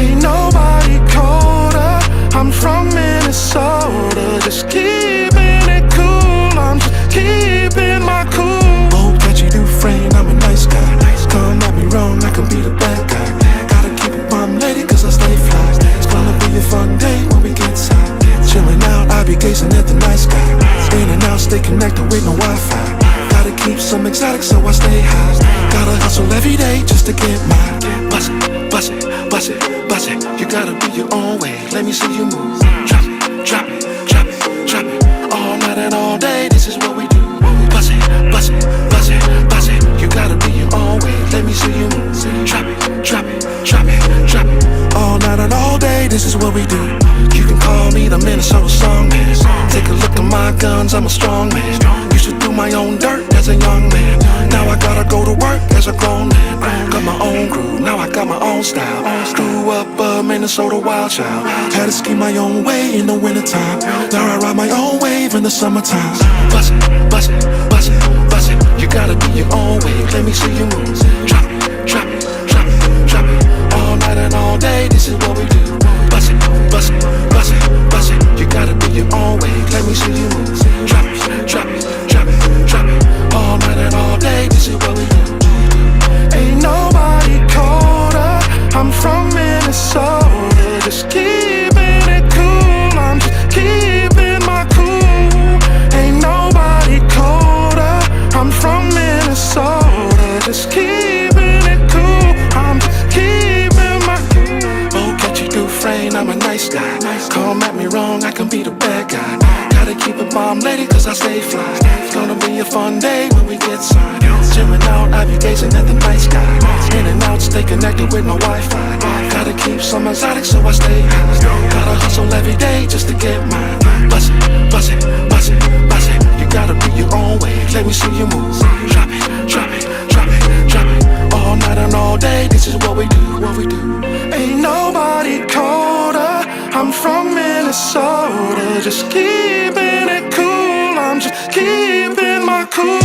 Ain't nobody colder. I'm from Minnesota, just keeping it cool. I'm just keeping my cool. Oh, catchy do frame, I'm a nice guy. Come at me wrong, I can be the bad guy. Gotta keep it bomb lady, cause I stay fly. It's gonna be a fun day when we get tired. Chilling out, I be gazing at the night sky. In and out, stay connected with no Wi-Fi. Gotta keep some exotic, so I stay high. Gotta hustle every day just to get mine. Bust it, bust it, bust it, bust it. You gotta be your own way, let me see you move. Drop it, drop it, drop it, drop it. All night and all day, this is what we do. Bust it, bust it, bust it, bust it. You gotta be your own way, let me see you move. Drop it, drop it, drop it, drop it. All night and all day, this is what we do. You can call me the Minnesota Songman. Take a look at my guns, I'm a strong man. Used to do my own dirt as a young man. Now I gotta go to work as a grown man. Got my own groove, now I got my own style. Grew up a Minnesota wild child. Had to ski my own way in the wintertime. Now I ride my own wave in the summertime. Bust it, bust it, bust it, bust it. You gotta be your own way, let me see you move. Drop it, drop it, drop it, drop it. All night and all day, this is what we do. Bust it, bust it, bust it, bust it. You gotta be your own way, let me see you move. Drop it, drop it, drop it, drop it. All night and all day, this is what we do. Ain't nobody colder. I'm from Minnesota, just keeping it cool. I'm just keeping my cool. Ain't nobody colder. I'm from Minnesota, just keeping it cool. I'm just keeping my cool. Oh, catchy do frame, I'm a nice guy. Come at me wrong, I can be the bad guy. Gotta keep it bomb lady, cause I stay fly. It's gonna be a fun day when we get signed. Chilling out, I be gazing at the night sky. In and out, stay connected with no Wi-Fi. Gotta keep some exotic, so I stay high. Gotta hustle every day just to get mine. Bust it, bust it, bust it, bust it. You gotta be your own way, let me see you move. Drop it, drop it, drop it, drop it. All night and all day, this is what we do, what we do. Ain't nobody colder. I'm from Minnesota, just keeping it cool. I'm just keeping my cool.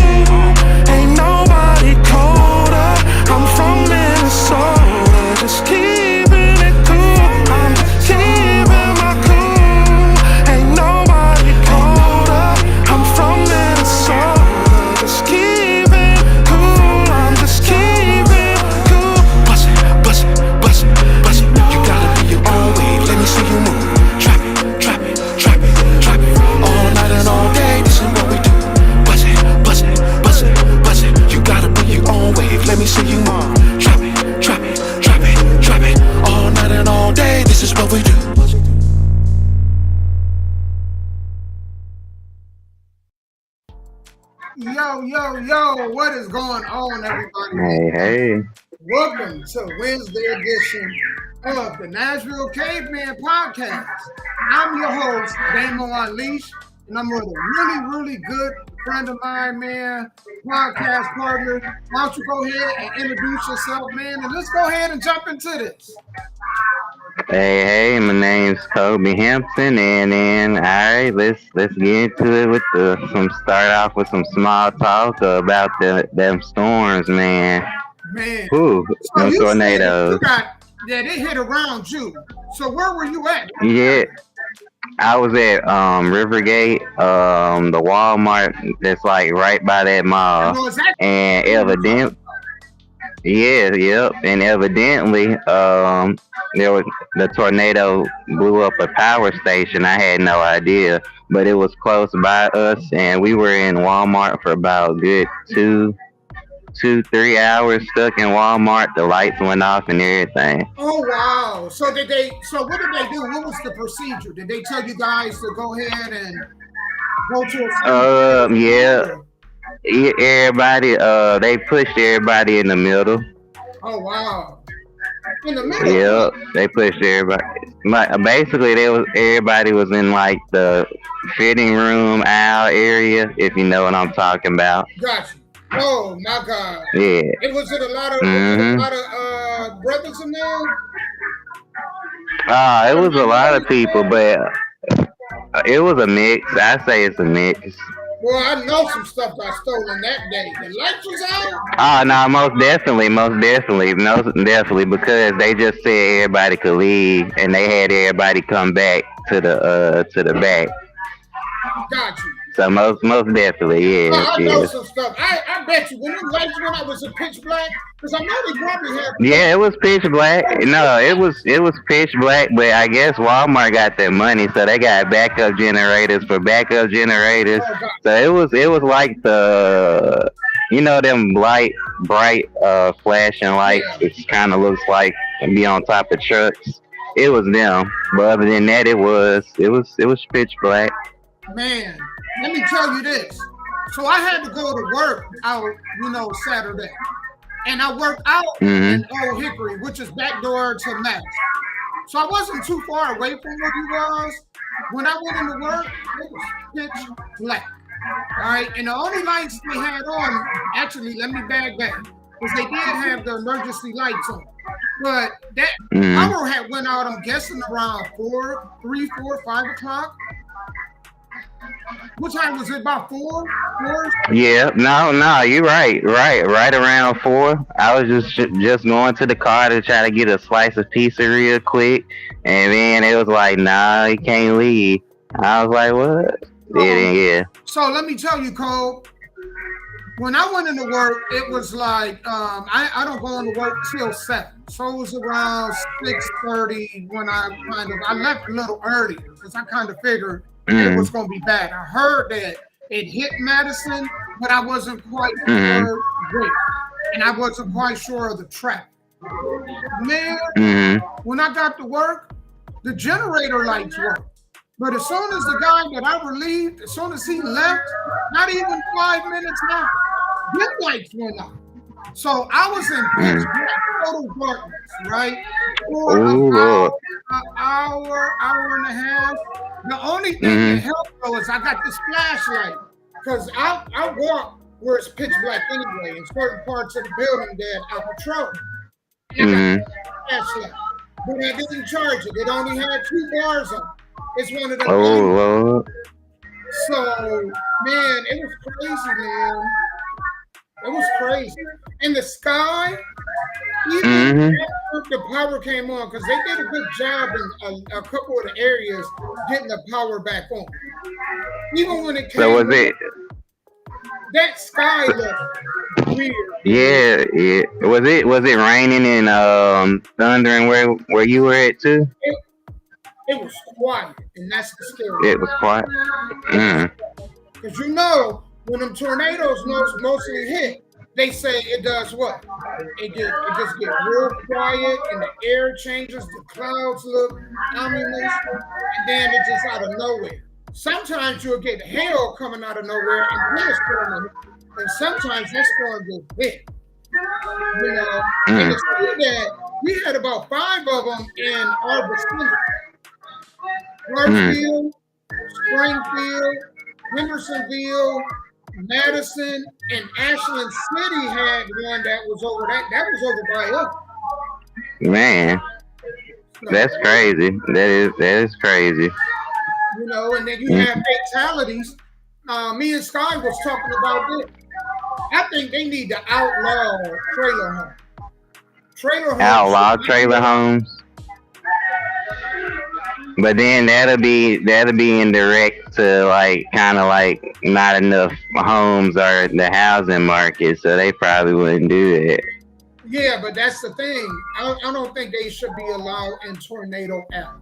Ain't nobody colder. I'm from Minnesota, just keeping it cool. I'm just keeping my cool. Ain't nobody colder. I'm from Minnesota, just keeping cool. I'm just keeping cool. Bust it, bust it, bust it, bust it. You gotta be your own way, let me see you move. Drop it, drop it, drop it, drop it. All night and all day, this is what we do. Bust it, bust it, bust it, bust it. You gotta be your own way, let me see you move. Drop it, drop it, drop it, drop it. All night and all day, this is what we do. Yo, yo, yo, what is going on, everybody? Hey, hey. Welcome to Wednesday edition of the Nashville Caveman Podcast. I'm your host, Damo Unleashed, and I'm with a really, really good friend of mine, man, podcast partner. Why don't you go ahead and introduce yourself, man, and let's go ahead and jump into this. Hey, my name's Kobe Hampton, and then all right, let's get into it with start off with some small talk about them storms, man. Man, Ooh, so them you tornadoes. they hit around you. So where were you at? Yeah, I was at Rivergate, the Walmart that's like right by that mall, and evidently. Yeah, yep. And evidently, the tornado blew up a power station. I had no idea, but it was close by us, and we were in Walmart for about a good 3 hours stuck in Walmart. The lights went off and everything. Oh wow! So what did they do? What was the procedure? Did they tell you guys to go ahead and go to a yeah. Everybody, they pushed everybody in the middle. Oh wow! In the middle. Yep, they pushed everybody. Basically, everybody was in like the fitting room aisle area, if you know what I'm talking about. Gotcha. Oh my God. Yeah. It was it a lot of brothers in there. It was a lot of people, but it was a mix. I say it's a mix. Well, I know some stuff got stolen that day. The lights was out. Oh no, most definitely, because they just said everybody could leave, and they had everybody come back to the back. Got you. So most definitely, Well, yes, I know yes. some stuff. I bet you when the lights went out, was it pitch black? Because I know they probably had. Yeah, it was pitch black. No, it was pitch black, but I guess Walmart got their money, so they got backup generators for backup generators. Oh, God. So it was like them bright flashing lights. Yeah. It kind of looks like be on top of trucks. It was them, but other than that, it was pitch black. Man, let me tell you this. So I had to go to work out, Saturday. And I worked out Mhm. in Old Hickory, which is back door to Max. So I wasn't too far away from where he was. When I went into work, it was pitch black. All right. And the only lights they had on, actually, let me back that, because they did have the emergency lights on. But that Mhm. power had went out, I'm guessing around 5 o'clock. What time was it? About 4? 4? Yeah, no, you're right around 4. I was just going to the car to try to get a slice of pizza real quick, and then it was like, nah, you can't leave. I was like, what? Yeah. So let me tell you, Cole. When I went into work, it was like I don't go into work till 7, so it was around 6:30 when I left a little earlier because I kind of figured it was going to be bad. I heard that it hit Madison, but I wasn't quite sure where, and I wasn't quite sure of the traffic. Man, when I got to work, the generator lights worked. But as soon as the guy that I relieved, as soon as he left, not even 5 minutes now, his lights went off. So I was in pitch black, total darkness, right? For Lord. an hour and a half. The only thing that helped though is I got this flashlight because I walk where it's pitch black anyway in certain parts of the building that I patrol. And I got a flashlight, but I didn't charge it. It only had 2 bars on it. It's one of them. Oh Lord. So man, it was crazy, man. It was crazy. And the sky, even after the power came on, because they did a good job in a couple of the areas getting the power back on. Even when it came So was it? that sky looked weird. Yeah. Was it raining and thundering where you were at too? It was quiet, and that's the scary. It was quiet. Because when them tornadoes mostly hit, they say it does what? It just get real quiet, and the air changes, the clouds look ominous, and then it's just out of nowhere. Sometimes you'll get hail coming out of nowhere, and then it's going to hit. And sometimes that storm gets big. And it's true that we had about 5 of them in our vicinity. Clarksville, Springfield, Hendersonville, Madison, and Ashland City had one that was over by us. Man, that's crazy. That is crazy. And then you have fatalities. Me and Sky was talking about this. I think they need to outlaw trailer homes. Outlaw trailer homes. But then that'll be indirect to kind of not enough homes are the housing market, so they probably wouldn't do that. Yeah, but that's the thing. I don't think they should be allowed in Tornado Alley.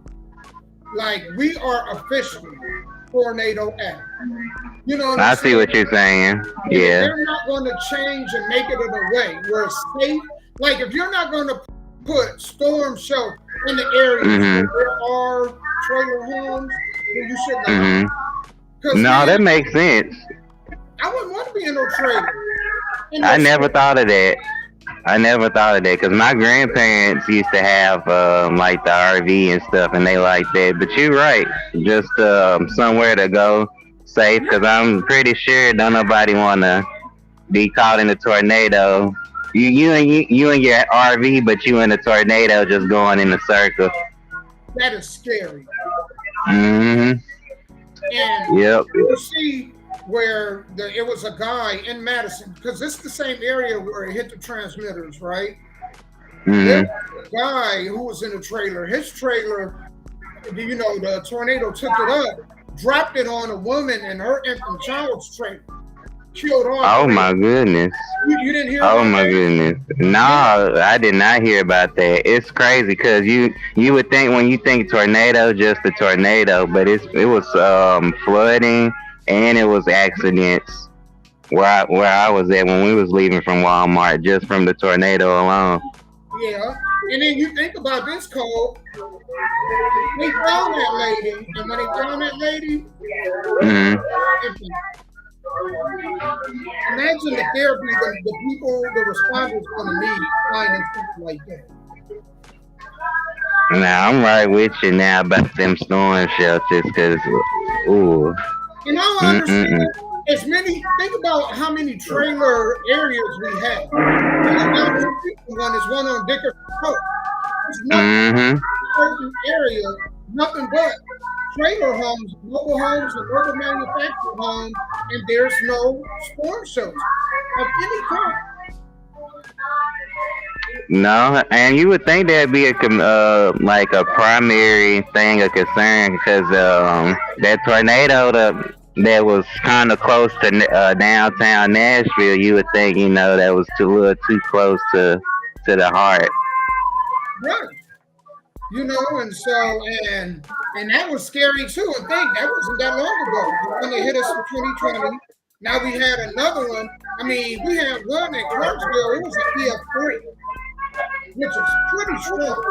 Like, we are officially Tornado Alley. I see what you're saying. Yeah. They're not going to change and make it in a way where it's safe. Like, if you're not going to put storm shelter in the areas where there are trailer homes, then you shouldn't. No, that makes sense. I wouldn't want to be in no trailer. I never thought of that because my grandparents used to have the RV and stuff, and they like that. But you're right, just somewhere to go safe, because I'm pretty sure don't nobody want to be caught in a tornado. You and your RV, but you in a tornado just going in a circle. That is scary. And you see, where it was a guy in Madison, because this is the same area where it hit the transmitters, right? There Mm-hmm. was a guy who was in a trailer. His trailer, the tornado took it up, dropped it on a woman and her infant child's trailer, killed all Oh three. my goodness. You didn't hear Oh about my that? goodness. No, Yeah, I did not hear about that. It's crazy because you would think when you think tornado, just a tornado, but it was flooding and it was accidents where I was at when we was leaving from Walmart just from the tornado alone. yeah. And then you think about this, Cole. They found that lady, and when they found that lady, Hmm. infant. Imagine the therapy the people, the responders going to need finding something like that. Now I'm right with you now about them storm shelters because ooh. And I don't understand Mm-mm-mm. think about how many trailer areas we have. Like down the street from one is one on Dickerson Road. There's nothing Mm-hmm. certain area, nothing but trailer homes, mobile homes, and mobile manufactured homes, and there's no storm shelter of any kind. No, and you would think that'd be like a primary thing of concern because that tornado that was kind of close to downtown Nashville, you would think that was too little too close to the heart. Right. And so and that was scary too. And think that wasn't that long ago when they hit us in 2020. Now we had another one. I mean, we had one in Clarksville. It was an EF3, which is pretty strong.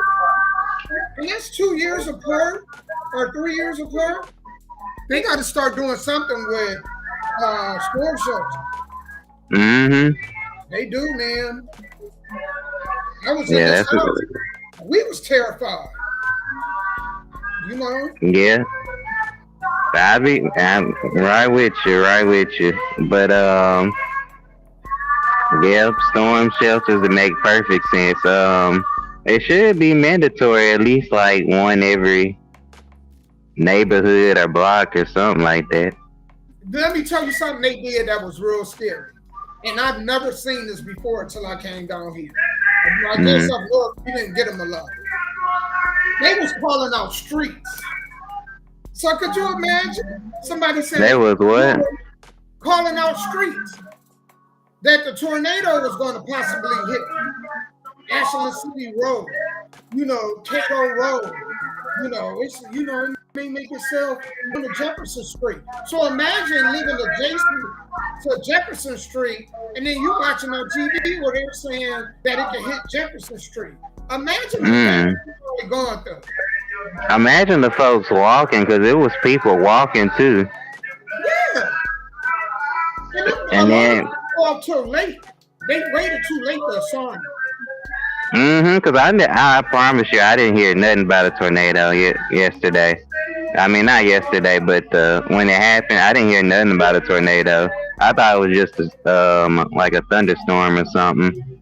And that's 2 years apart or 3 years apart. They got to start doing something with storm shelters. Mm-hmm. They do, man. I was in Yeah, this that's house. We was terrified. yeah. I'm right with you. But yeah, storm shelters that make perfect sense. It should be mandatory, at least like one every neighborhood or block or something like that. Let me tell you something they did that was real scary. And I've never seen this before until I came down here. I guess Mm. up north, we didn't get them a lot. They was calling out streets. So could you imagine somebody That saying was what? calling out streets that the tornado was going to possibly hit? Ashland City Road, Cato Road, it may make itself on the Jefferson Street. So imagine living adjacent to Jefferson Street, and then you watching on TV where they're saying that it can hit Jefferson Street. Imagine the Mm. things we're going through. Imagine the folks walking, because it was people walking too. Yeah, and a And lot of then, people called too late. They waited too late to assign. because I promise you, I didn't hear nothing about a tornado yesterday. I mean, not yesterday, but when it happened, I didn't hear nothing about a tornado. I thought it was just like a thunderstorm or something.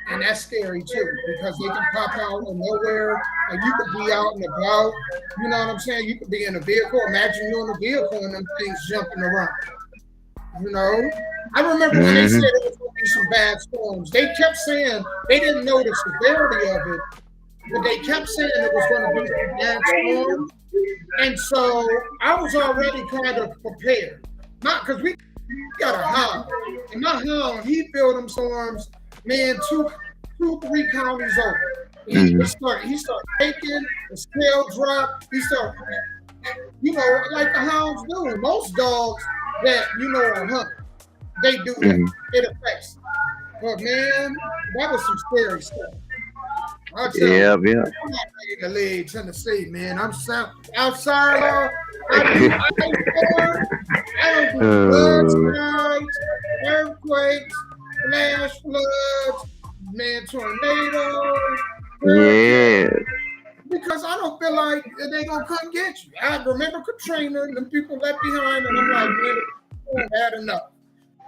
And that's scary too, because they can pop out of nowhere and you could be out and about. You know what I'm saying? You could be in a vehicle. Imagine you're in a vehicle and them things jumping around. I remember when they said Hmm. it was going to be some bad storms. They kept saying they didn't know the severity of it, but they kept saying it was going to be some bad storms. And so I was already kind of prepared. Not because we got a hound. And my hound, he feel them storms, man, two, 3 counties over. Hmm. He start taking, the scale drop, he start, like the hounds do. Most dogs that, are hunting, they do that. Hmm. It affects them. But man, that was some scary stuff. I'll tell you, Yep, yep. I'm not ready to leave Tennessee, man. I'm sorry, though. I do ice I don't do mudslides, earthquakes, flash floods, man, tornadoes, Yeah. because I don't feel like they gonna come get you. I remember Katrina and the people left behind, and I'm like, man, it's bad enough.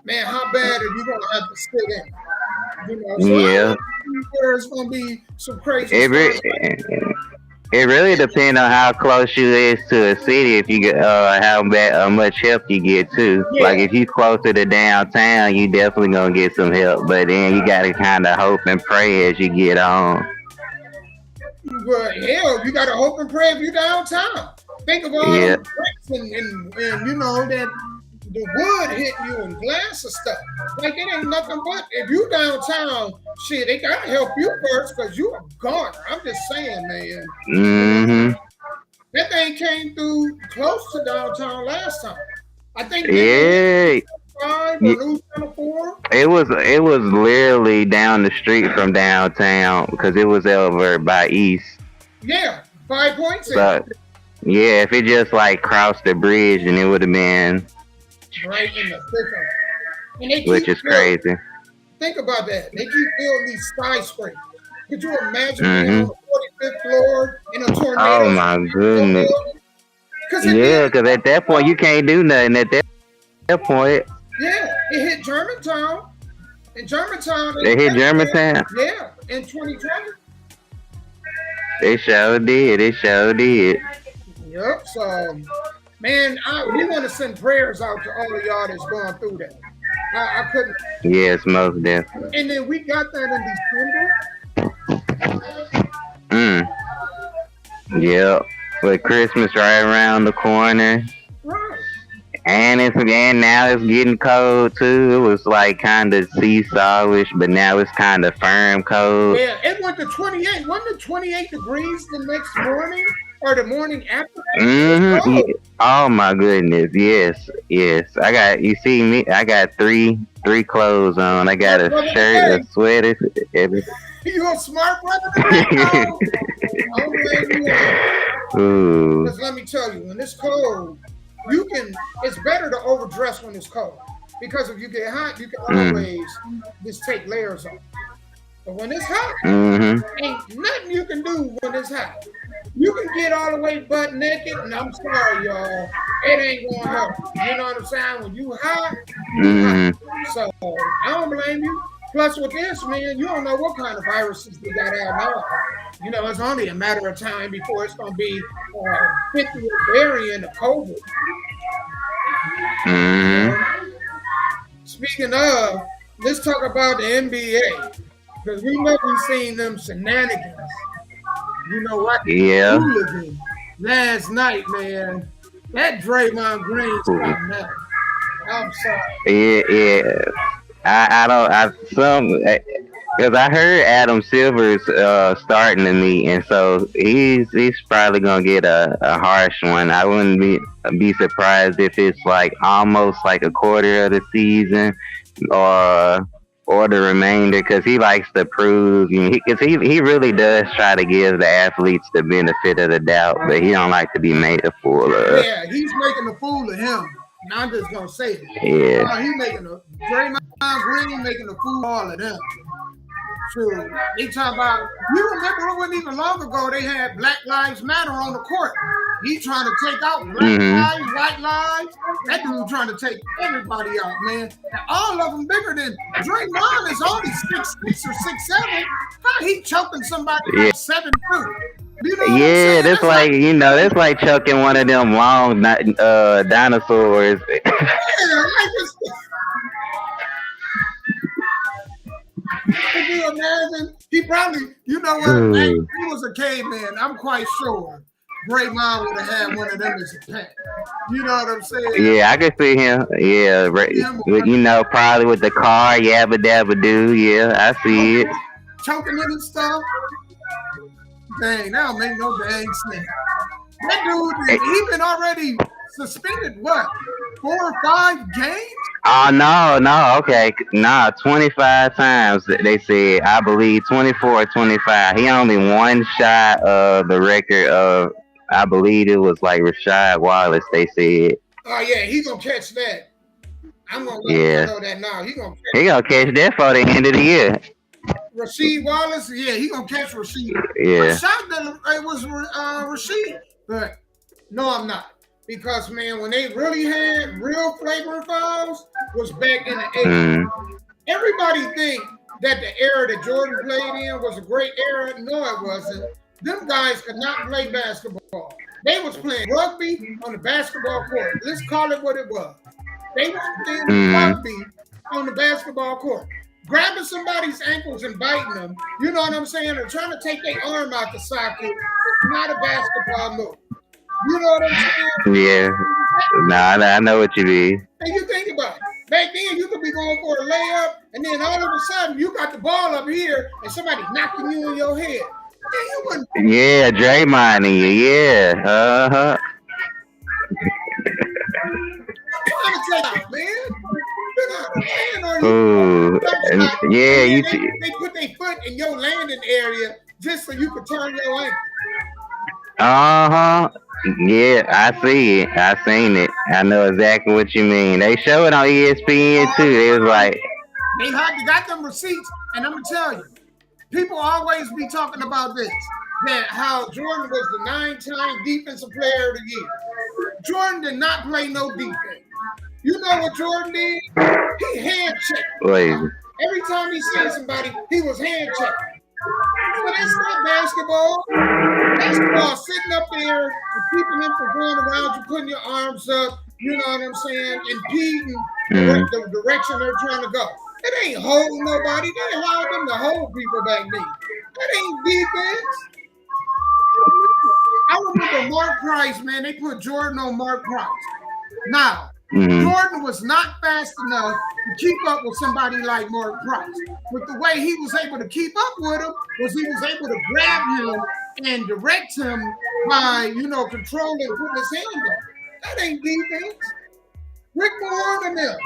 Man, how bad are you gonna have to sit in? So I Yeah. don't think there's gonna be some crazy Every stuff. It really depends on how close you is to a city. If you get much help you get too. Like Yeah, if you closer to downtown, you definitely gonna get some help. But then you gotta kind of hope and pray as you get on. but hell, you gotta hope and pray if you downtown. Think of all Yeah. them bricks and you know that the wood hitting you and glass and stuff. Like it ain't nothing but if you downtown, shit, they gotta help you first because you a goner. I'm just saying, man. You know, Mhm. that thing came through close to downtown last time. I think didn't it hit Yeah. 5 or y- News Channel 4? it was literally down the street from downtown because it was over by East. Yeah, 5 points in So yeah, if it just like crossed the bridge, then it would have been, right in the thick of it. And they which keep is building. crazy. Think about that. They keep building these skyscrapers. Could you imagine being on Mhm. the 45th floor and a Oh tornado my strikes your goodness. building? Because it Yeah, did. because at that point you can't do nothing. At that point, Yeah, it hit Germantown. In Germantown, they hit Germantown. yeah, in 2020. They sure did. They sure did. Yep. So, man, we want to send prayers out to all of y'all that's going through that. I couldn't. Yes, most definitely. And then we got that in December. Mm. Yep. With Christmas right around the corner. Right. And now it's getting cold too. It was like kind of seesawish, but now it's kind of firm cold. Yeah, it went to 28. Wasn't it 28 degrees the next morning or the morning after that? It was cold. Oh my goodness. Yes. Yes. I got. You see me? I got three clothes on. I got Smart a brother shirt, today. a sweater, everything. You a smart brother today, though. I'm glad you are. Ooh. Because let me tell you, when it's cold, it's better to overdress when it's cold. Because if you get hot, you can Mm. always just take layers off. But when it's hot, Mhm. ain't nothing you can do when it's hot. You can get all the way butt naked, and I'm sorry, y'all, it ain't gonna help. You know what I'm saying? When you hot, you hot. Mhm. So I don't blame you. Plus, with this, man, you don't know what kind of viruses they got out now. You know, it's only a matter of time before it's gonna be 50th variant of COVID. You Mhm. know? Speaking of, let's talk about the NBA because we know we've seen them shenanigans. You know what? Yeah. Hooligan last night, man. That Draymond Green Ooh. something else. I'm sorry. Yeah. Yeah. I don't. I some because I heard Adam Silver's starting to meet, and so he's probably gonna get a harsh one. I wouldn't be surprised if it's like almost like a quarter of the season, or the remainder, because he likes to prove. You know, because he really does try to give the athletes the benefit of the doubt, but he don't like to be made a fool of. Yeah, he's making a fool of him. And I'm just gonna say it. Yeah. He making a Draymond Green making a fool of all of them. True. They talk about you remember it wasn't even long ago they had Black Lives Matter on the court. He trying to take out black Mhm. lives, white lives. That dude trying to take everybody out, man. And all of them bigger than Draymond is only 6'6" or 6'7". How he choking somebody Yeah. like 7'2"? You know what I'm Yeah, saying? that's That's like, like that's like chucking one of them long dinosaurs. yeah, like it's, could you imagine? He probably, you know what? If Ooh. he was a caveman, I'm quite sure Draymond would have had one of them as a pet. You know what I'm saying? Yeah, I can see him. Yeah, right. Him Probably with the car, yabba dabba do. Yeah, I see it. choking it and stuff. Dang, that don't make no dang sense. That dude, he been already suspended, what, 4 or 5 games? Oh no, no, okay, nah, 25 times they said. I believe 24 or 25. He only one shot of the record of. I believe it was like Rashad Wallace. They said. Oh, yeah, he gonna catch that. I'm gonna let you Yeah, know that now. He gonna he catch gonna catch that for the end of the year. Rasheed Wallace. Yeah, he gonna catch Rasheed. I'm Yeah. shocked that it was Rasheed, but no, I'm not. Because man, when they really had real flagrant fouls, was back in the 80s. Mm. Everybody think that the era that Jordan played in was a great era. No, it wasn't. them guys could not play basketball. They was playing rugby on the basketball court. Let's call it what it was. They was playing rugby on the basketball court. Grabbing somebody's ankles and biting them, you know what I'm saying, or trying to take their arm out the socket, it's not a basketball move. You know what I'm saying? Yeah. Nah, I know what you mean. And you think about it. Back then, you could be going for a layup, and then all of a sudden, you got the ball up here, and somebody knocking you in your head. Man, you wouldn't. Yeah, Draymond in you. Yeah. Trying to take out, man. You know what I'm saying? Or Ooh. Yeah, you. They put their foot in your landing area just so you could turn your ankle. Yeah, I see it. I seen it. I know exactly what you mean. They show it on ESPN too. It was like they got them receipts, and I'm gonna tell you, people always be talking about this. That how Jordan was the 9-time defensive player of the year. Jordan did not play no defense. You know what Jordan did? He hand checked. Every time he seen somebody, he was hand checking. So that's not basketball. Basketball sitting up there and keeping them from going around you, putting your arms up, you know what I'm saying, impeding the direction they're trying to go. It ain't holding nobody. They allowed them to hold people back then. That ain't defense. I remember Mark Price, man. They put Jordan on Mark Price. Now, Jordan was not fast enough to keep up with somebody like Mark Price. But the way he was able to keep up with him was he was able to grab him and direct him by, controlling and putting his hand on. That ain't defense. Rick Mahorn and them.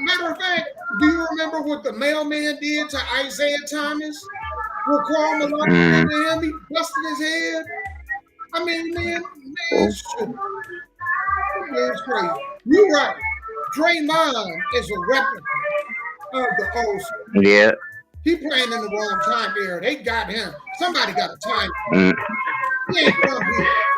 Matter of fact, do you remember what the mailman did to Isaiah Thomas? With Karl Malone and him, he busted his head. I mean, man, shit. It's crazy. You're right. Draymond is a replica of the old school. Yeah. He playing in the wrong time era. They got him. Somebody got a time. He ain't from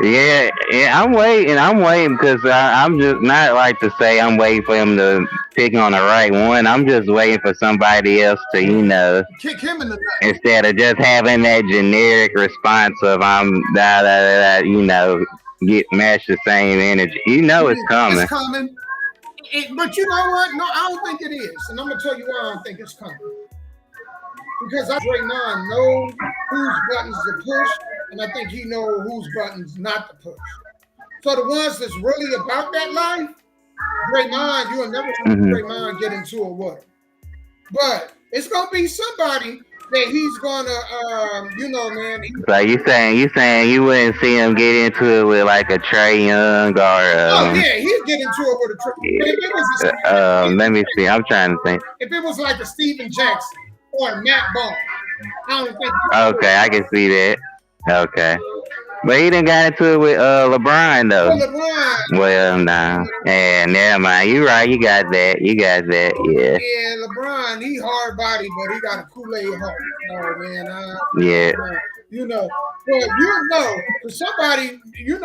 here. Yeah, I'm waiting because I'm just not like to say I'm waiting for him to pick on the right one. I'm just waiting for somebody else to, kick him in the nuts. Instead of just having that generic response of I'm get match the same energy. It's coming. It's coming. But you know what? No, I don't think it is. And I'm gonna tell you why I don't think it's coming. Because Draymond knows whose buttons to push, and I think he knows whose buttons not to push. So the ones that's really about that life, Draymond, you'll never see Draymond get into it with him. But it's gonna be somebody that he's gonna, man. Like you saying you wouldn't see him get into it with like a Trae Young or. Oh yeah, he'd get into it with a Trae. Let me see. I'm trying to think. If it was like a Steven Jackson or Matt Ball, I don't think. Okay, I can see that. Okay. But he done got into it with LeBron though. Well, nah. Yeah, never mind. You right. You got that. Yeah. Yeah, LeBron. He hard body, but he got a Kool-Aid heart. No man. Yeah. But for somebody, me, we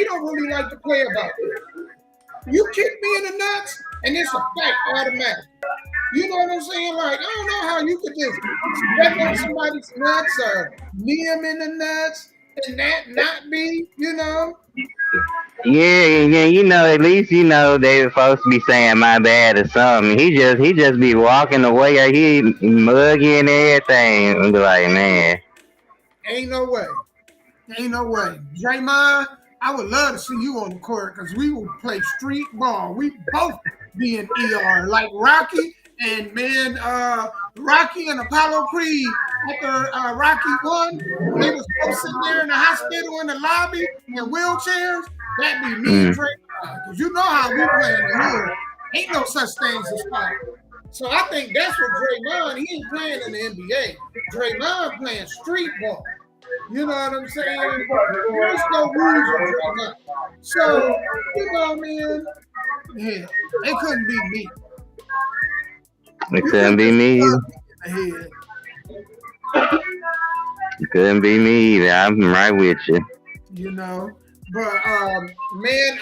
don't really like to play about it. You kick me in the nuts, and it's a fight automatic. You know what I'm saying? Like, I don't know how you could just step on somebody's nuts or knee him in the nuts. And that not be, Yeah, at least they were supposed to be saying my bad or something. He just be walking away or he muggy and everything. And be like, man. Ain't no way. Draymond, I would love to see you on the court because we will play street ball. We both be in ER like Rocky and Rocky and Apollo Creed after Rocky won. They was both sitting there in the hospital in the lobby in wheelchairs. That'd be me and Draymond. Because you know how we play in the hood. Ain't no such things as foul. So I think that's what Draymond, he ain't playing in the NBA. Draymond playing street ball. You know what I'm saying? There's no rules on Draymond. So, man, yeah, they couldn't beat me. It couldn't be me either. It couldn't be me either. I'm right with you. But man,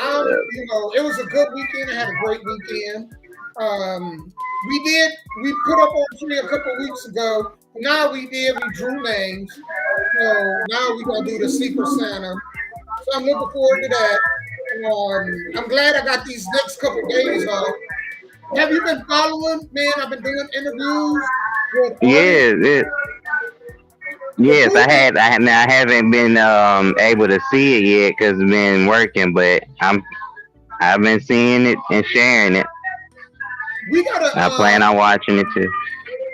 it was a good weekend. I had a great weekend. We put up on tree a couple weeks ago. Now we drew names. So now we're gonna do the Secret Santa. So I'm looking forward to that. I'm glad I got these next couple days off. Have you been following? Man, I've been doing interviews with artists. Yeah, yes, I haven't been able to see it yet because I've been working, but I've been seeing it and sharing it. We gotta. I plan on watching it too.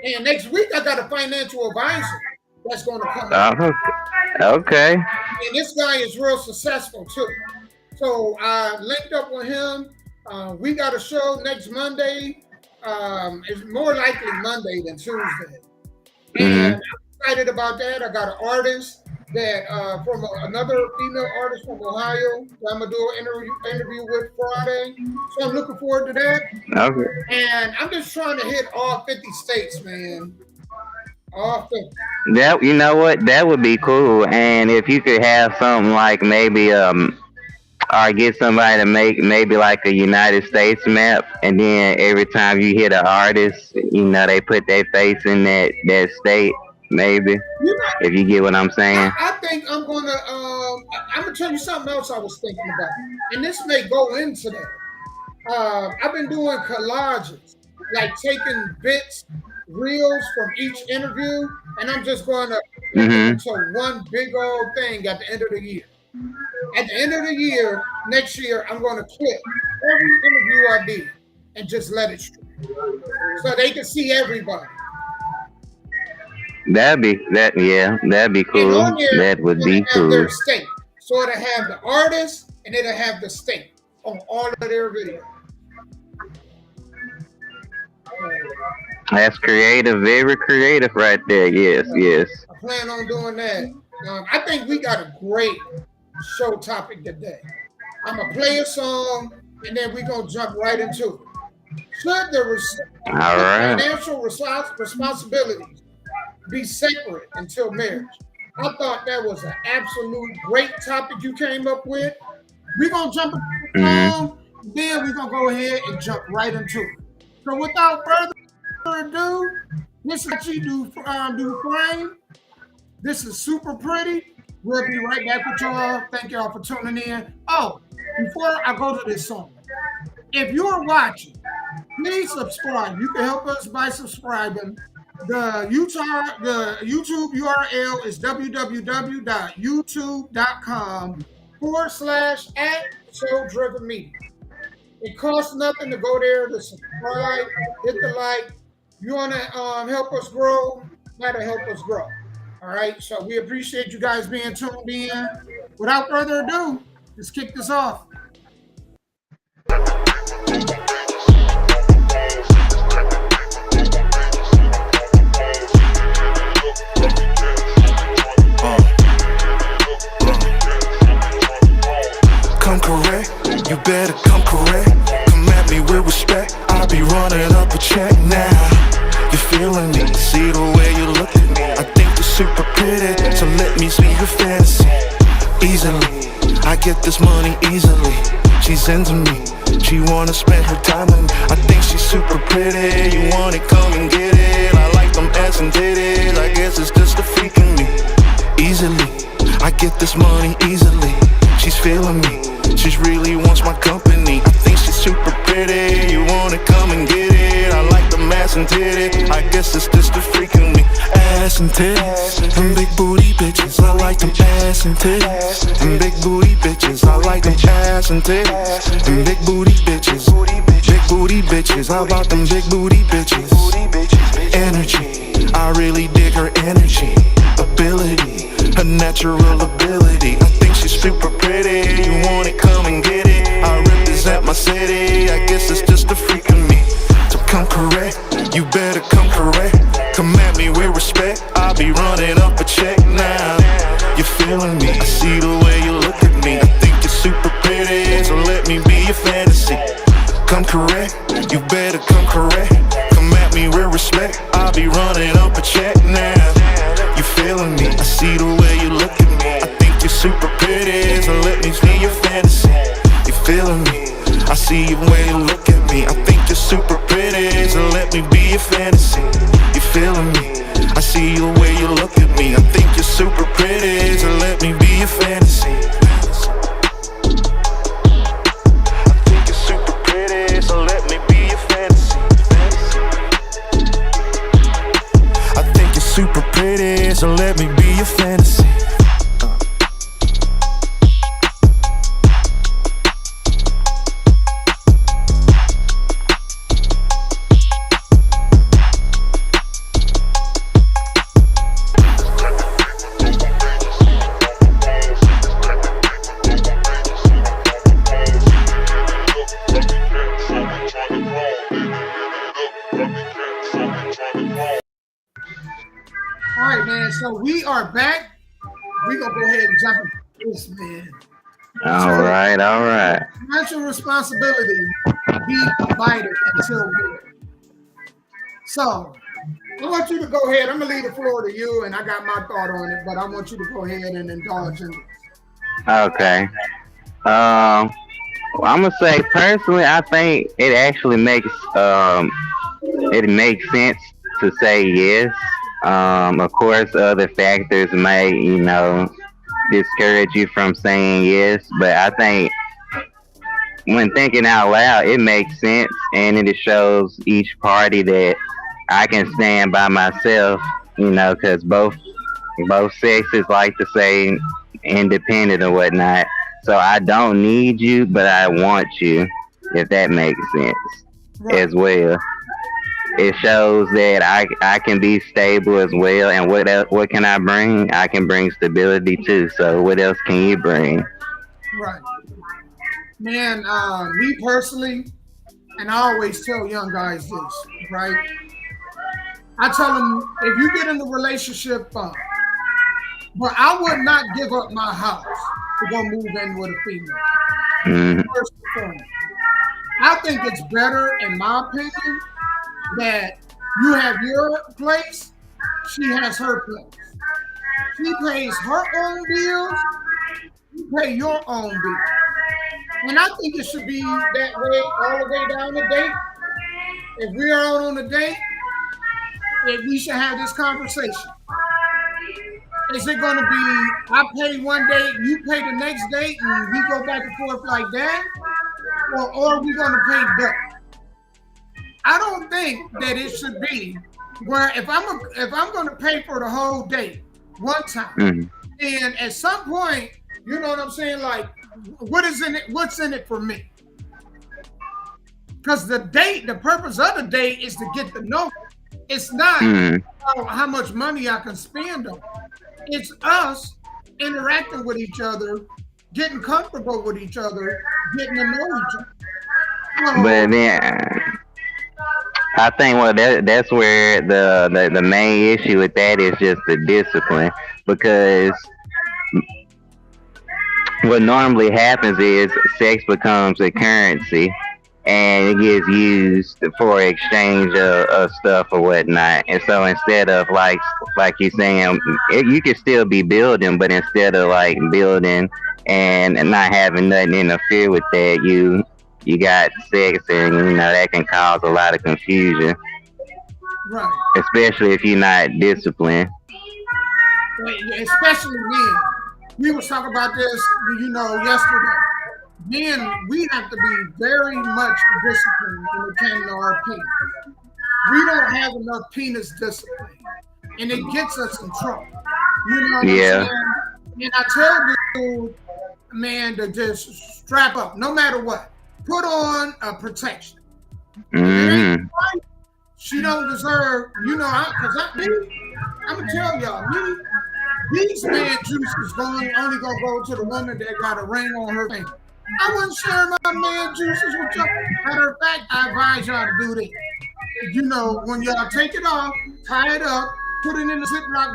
And next week I got a financial advisor that's going to come up. Okay. And this guy is real successful too. So I linked up with him. We got a show next Monday. It's more likely Monday than Tuesday. And I'm excited about that. I got an artist that from another female artist from Ohio that I'm gonna do an interview with Friday. So I'm looking forward to that. Okay. And I'm just trying to hit all 50 states, man. All 50. That, you know what, that would be cool. And if you could have something like maybe or get somebody to make maybe like a United States map, and then every time you hit an artist, you know, they put their face in that state, maybe. If you get what I'm saying. I think I'm gonna tell you something else I was thinking about, and this may go into that. I've been doing collages, like taking bits, reels from each interview, and I'm just going to put it into one big old thing at the end of the year. At the end of the year, next year, I'm going to clip every interview I did and just let it stream so they can see everybody. That'd be cool. That would be cool. Their state. So it'll have the artist and it'll have the state on all of their videos. That's creative, very creative right there. Yes. I plan on doing that. I think we got a great show topic today. I'm going to play a song and then we're going to jump right into it. Should the financial responsibilities be separate until marriage? I thought that was an absolute great topic you came up with. We're going to jump into the song, then we're going to go ahead and jump right into it. So without further ado, this is what you do frame. This is super pretty. We'll be right back with y'all. Thank y'all for tuning in. Oh, before I go to this song, if you're watching, please subscribe. You can help us by subscribing. The YouTube URL is www.youtube.com/@ShowDrivenMedia. It costs nothing to go there to subscribe, hit the like. You want to help us grow? That'll help us grow. All right, so we appreciate you guys being tuned in. Without further ado, let's kick this off. Come correct, you better come correct. Come at me with respect, I'll be running up a check now. You feeling me, see the way you look at me. I think you're super pretty, so let me see your fantasy. Easily, I get this money easily. She's into me, she wanna spend her time with me. I think she's super pretty, you want it, come and get it. I like them ass and titties, I guess it's just a freak in me. Easily, I get this money easily. She's feeling me, she really wants my company. I think she's super pretty, you want it, come and get it. I like them ass and titties, I guess it's just a freak in me. Ass and titties, and big booty bitches. I like them ass and titties, and big booty bitches. I like them ass and titties, and big booty bitches. Big booty bitches, how about them big booty bitches? Energy, I really dig her energy. Ability, her natural ability. I think she's super pretty, you want it, come and get it. I represent my city, I guess it's just a freak in me. So come correct, you better come correct. Come at me with respect, I'll be running up a check now. You feeling me, I see the way you look at me. I think you're super pretty, so let me be your fantasy. Come correct, you better come correct. Come at me with respect, I'll be running up a check now. You feeling me, I see the way you look at me. I think you're super pretty, so let me be your fantasy. You feeling me, I see the way you look at me. I think you're super pretty, so let me be your fantasy. You feeling me, I see the way you look at me. I think you're super pretty. fantasy. I think you're super pretty, so let me be your fantasy. I think you're super pretty, so let me be your fantasy. All right, man. So we are back. We gonna go ahead and jump into this, man. All right. Financial responsibility be divided until we. So I want you to go ahead. I'm gonna leave the floor to you, and I got my thought on it, but I want you to go ahead and indulge in this. Okay. Well, I'm gonna say personally, I think it actually makes sense to say yes. Of course, other factors may, discourage you from saying yes, but I think when thinking out loud, it makes sense, and it shows each party that I can stand by myself, because both sexes like to say independent or whatnot. So I don't need you, but I want you, if that makes sense, as well. It shows that I can be stable as well, and what can I bring? I can bring stability too. So what else can you bring? Right, man. Me personally, and I always tell young guys this, right? I tell them if you get in a relationship, but I would not give up my house to go move in with a female. Mm-hmm. First and foremost, I think it's better, in my opinion, that you have your place, she has her place. She pays her own bills, you pay your own bills. And I think it should be that way all the way down the date. If we are out on a date, we should have this conversation. Is it going to be, I pay one date, you pay the next date, and we go back and forth like that? Or are we going to pay double? I don't think that it should be where if I'm going to pay for the whole date one time, and at some point, you know what I'm saying? Like, what's in it for me? Because the purpose of the date is to get to know. It's not how much money I can spend on. It's us interacting with each other, getting comfortable with each other, getting to know each other. But then I think that's where the main issue with that is just the discipline, because what normally happens is sex becomes a currency and it gets used for exchange of stuff or whatnot. And so instead of like you're saying, you could still be building, but instead of like building and not having nothing interfere with that, you got sex, and that can cause a lot of confusion. Right. Especially if you're not disciplined. Especially men. We was talking about this, yesterday. Men, we have to be very much disciplined when it came to our penis. We don't have enough penis discipline, and it gets us in trouble. You know what I'm saying? And I tell dude, man, to just strap up, no matter what. Put on a protection. She don't deserve, I'm gonna tell y'all, these man juices only gonna go to the woman that got a ring on her finger. I wouldn't share my man juices with y'all. Matter of fact, I advise y'all to do this. When y'all take it off, tie it up, put it in a Ziploc bag,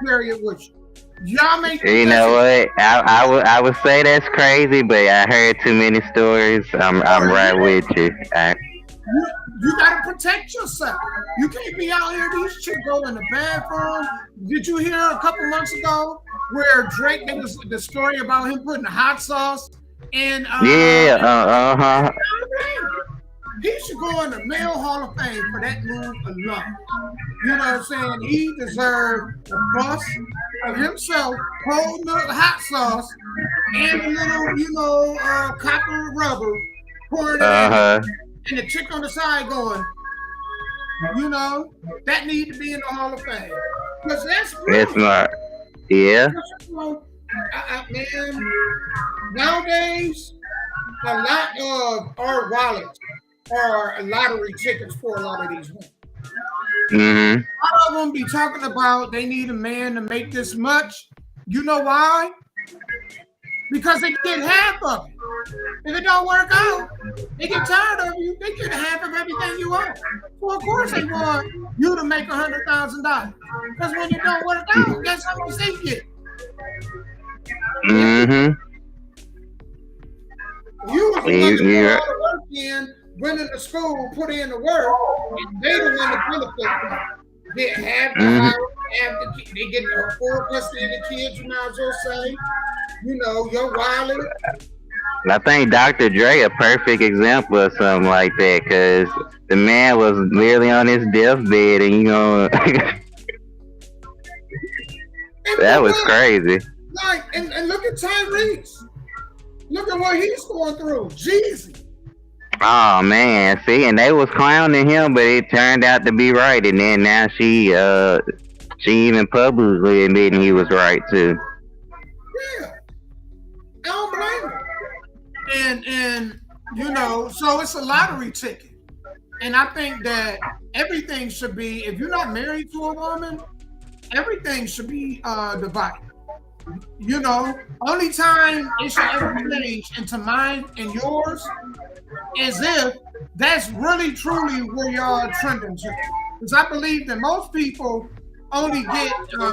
and carry it with you. Y'all make. You know what? I would say that's crazy, but I heard too many stories. I'm right with you. You gotta protect yourself. You can't be out here. These chicks go in the bathroom. Did you hear a couple months ago where Drake, there was the story about him putting hot sauce in? He should go in the Male Hall of Fame for that move alone. You know what I'm saying? He deserved a bust of himself holding the hot sauce and a little, copper rubber pouring it in, and the chick on the side going, that need to be in the Hall of Fame. Because that's It's not. Yeah. Man, nowadays, a lot of our wallets are lottery tickets for a lot of these women. Mm-hmm. A lot of them be talking about they need a man to make this much. You know why? Because they get half of it. If it don't work out, they get tired of you. They get half of everything you own. So of course they want you to make $100,000. Because when it don't work out, guess how much they get? Mm-hmm. You was the one to put all the work in, went into school, put in the work, and they the one to benefit from it. Get half the house, they get the full custody of the kids, you might as well say. Your wallet. I think Dr. Dre a perfect example of something like that, because the man was literally on his deathbed, and that was crazy. Like, and look at Tyrese. Look at what he's going through. Jeezy. Oh man, see, and they was clowning him, but it turned out to be right, and then now she even publicly admitting he was right too. Yeah, I don't blame her. And so it's a lottery ticket, and I think that everything should be. If you're not married to a woman, everything should be divided. Only time it should ever change into mine and yours is if that's really truly where y'all are trending to. Because I believe that most people only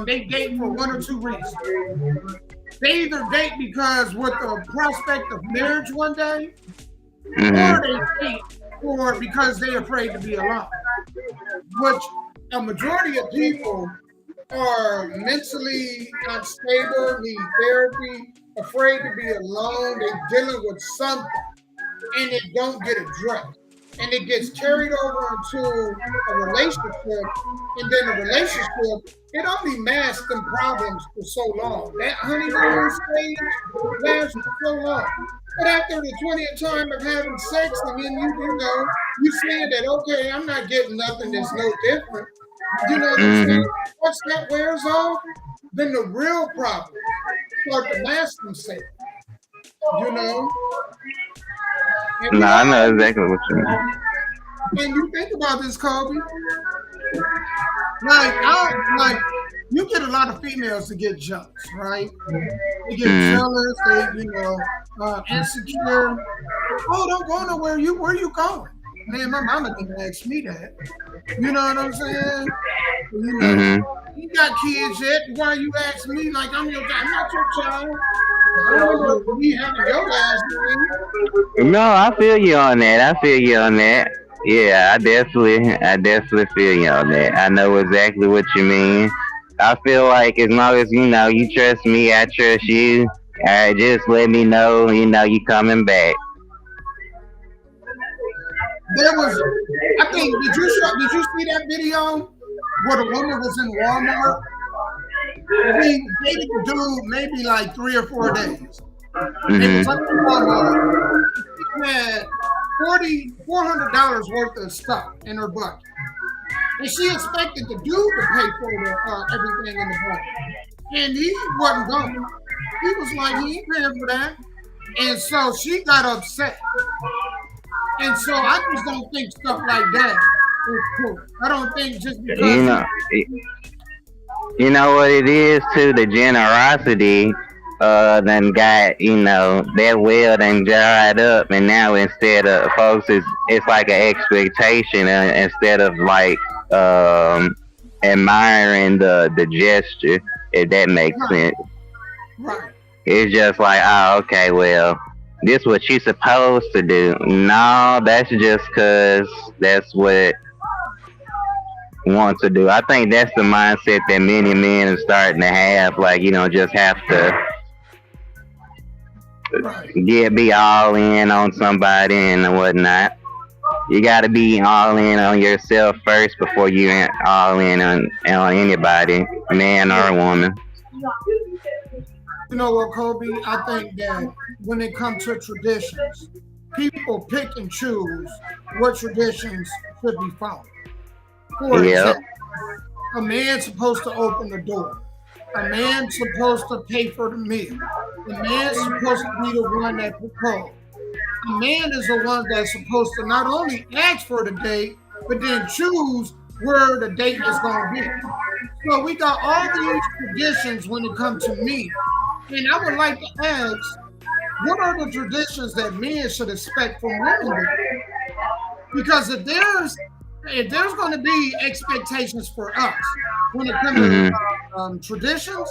they date for one or two reasons. They either date because with the prospect of marriage one day, or they date because they're afraid to be alone. Which a majority of people are mentally unstable, need therapy, afraid to be alone, they're dealing with something, and it don't get addressed. And it gets carried over into a relationship, and then the relationship, it only masks them problems for so long. That honeymoon stage lasts for so long. But after the 20th time of having sex, and then you saying that, okay, I'm not getting nothing that's no different. You know what I'm saying? Once that wears off, then the real problems start to mask themselves. No, I know exactly what you mean. And you think about this, Kobe. Like you get a lot of females to get jealous, right? They get jealous, they insecure. Oh, don't go nowhere. Where you going? Man, my mama didn't ask me that. You know what I'm saying? You got kids yet? Why you ask me like I'm not your child? I don't know me having your last name. No, I feel you on that. Yeah, I definitely feel you on that. I know exactly what you mean. I feel like as long as you trust me, I trust you. Just let me know, you coming back. There was, I think, did you see that video where the woman was in Walmart? We dated the dude maybe like 3 or 4 days. They was up in Walmart. She had $400 worth of stuff in her bucket. And she expected the dude to pay for everything in the bucket. And he wasn't going. He was like, he ain't paying for that. And so she got upset. And so I just don't think stuff like that is cool. I don't think just because you know what it is too, the generosity then got, that well done dried up, and now instead of folks it's like an expectation instead of like admiring the gesture, if that makes sense. Right. It's just like, oh, okay, well, this what you supposed to do. No, that's just cause that's what want to do. I think that's the mindset that many men are starting to have, like, just have to be all in on somebody and whatnot. You gotta be all in on yourself first before you all in on anybody, man or woman. You know what, Kobe? I think that when it comes to traditions, people pick and choose what traditions should be followed. For Yep. example, a man's supposed to open the door. A man's supposed to pay for the meal. A man's supposed to be the one that proposed. A man is the one that's supposed to not only ask for the date, but then choose where the date is going to be. So we got all these traditions when it comes to me. And I would like to ask, what are the traditions that men should expect from women to do? Because if there's going to be expectations for us when it comes to Mhm. traditions,